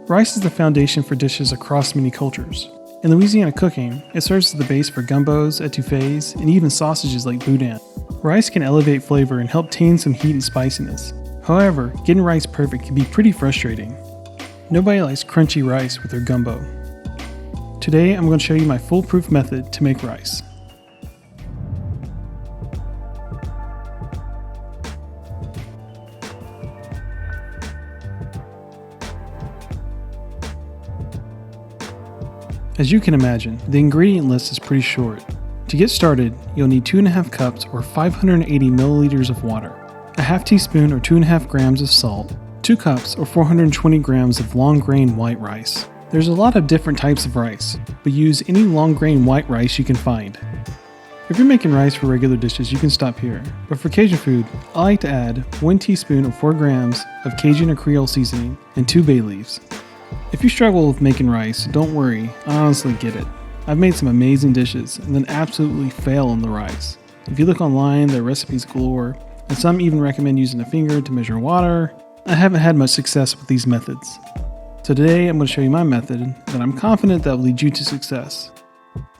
Rice is the foundation for dishes across many cultures. In Louisiana cooking, it serves as the base for gumbos, etouffees, and even sausages like boudin. Rice can elevate flavor and help tame some heat and spiciness. However, getting rice perfect can be pretty frustrating. Nobody likes crunchy rice with their gumbo. Today, I'm going to show you my foolproof method to make rice. As you can imagine, the ingredient list is pretty short. To get started, you'll need 2.5 cups or 580 milliliters of water, a half teaspoon or 2.5 grams of salt, 2 cups or 420 grams of long grain white rice. There's a lot of different types of rice, but use any long grain white rice you can find. If you're making rice for regular dishes, you can stop here, but for Cajun food, I like to add 1 teaspoon or 4 grams of Cajun or creole seasoning and 2 bay leaves. If you struggle with making rice, don't worry, I honestly get it. I've made some amazing dishes and then absolutely fail on the rice. If you look online, there are recipes galore, and some even recommend using a finger to measure water. I haven't had much success with these methods. So today I'm going to show you my method that I'm confident that will lead you to success.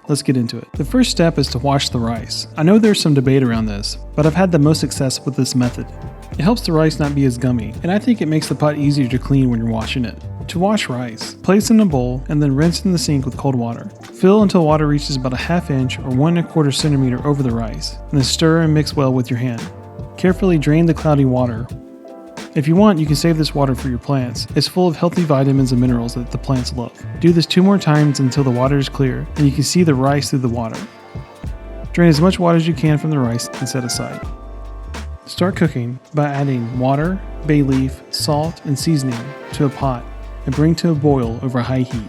Let's get into it. The first step is to wash the rice. I know there's some debate around this, but I've had the most success with this method. It helps the rice not be as gummy, and I think it makes the pot easier to clean when you're washing it. To wash rice, place in a bowl and then rinse in the sink with cold water. Fill until water reaches about a ½ inch or 1¼ centimeter over the rice, and then stir and mix well with your hand. Carefully drain the cloudy water. If you want, you can save this water for your plants. It's full of healthy vitamins and minerals that the plants love. Do this 2 more times until the water is clear and you can see the rice through the water. Drain as much water as you can from the rice and set aside. Start cooking by adding water, bay leaf, salt, and seasoning to a pot and bring to a boil over high heat.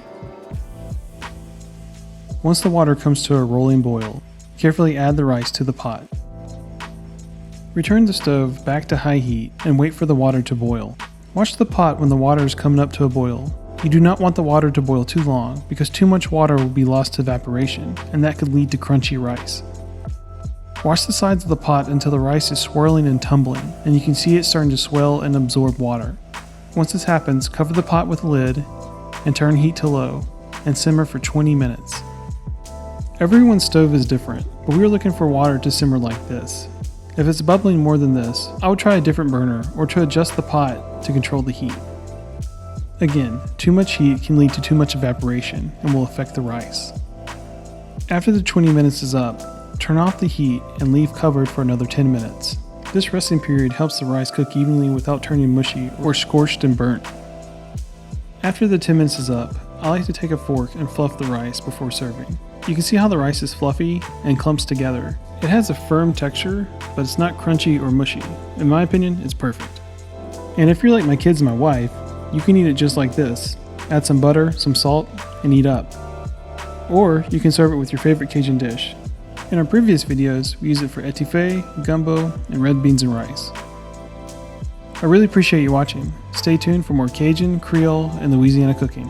Once the water comes to a rolling boil, carefully add the rice to the pot. Return the stove back to high heat and wait for the water to boil. Watch the pot when the water is coming up to a boil. You do not want the water to boil too long because too much water will be lost to evaporation, and that could lead to crunchy rice. Wash the sides of the pot until the rice is swirling and tumbling, and you can see it starting to swell and absorb water. Once this happens, cover the pot with a lid and turn heat to low and simmer for 20 minutes. Everyone's stove is different, but we are looking for water to simmer like this. If it's bubbling more than this, I would try a different burner or to adjust the pot to control the heat. Again, too much heat can lead to too much evaporation and will affect the rice. After the 20 minutes is up, turn off the heat and leave covered for another 10 minutes. This resting period helps the rice cook evenly without turning mushy or scorched and burnt. After the 10 minutes is up, I like to take a fork and fluff the rice before serving. You can see how the rice is fluffy and clumps together. It has a firm texture, but it's not crunchy or mushy. In my opinion, it's perfect. And if you're like my kids and my wife, you can eat it just like this. Add some butter, some salt, and eat up. Or you can serve it with your favorite Cajun dish. In our previous videos, we use it for etouffee, gumbo, and red beans and rice. I really appreciate you watching. Stay tuned for more Cajun, Creole, and Louisiana cooking.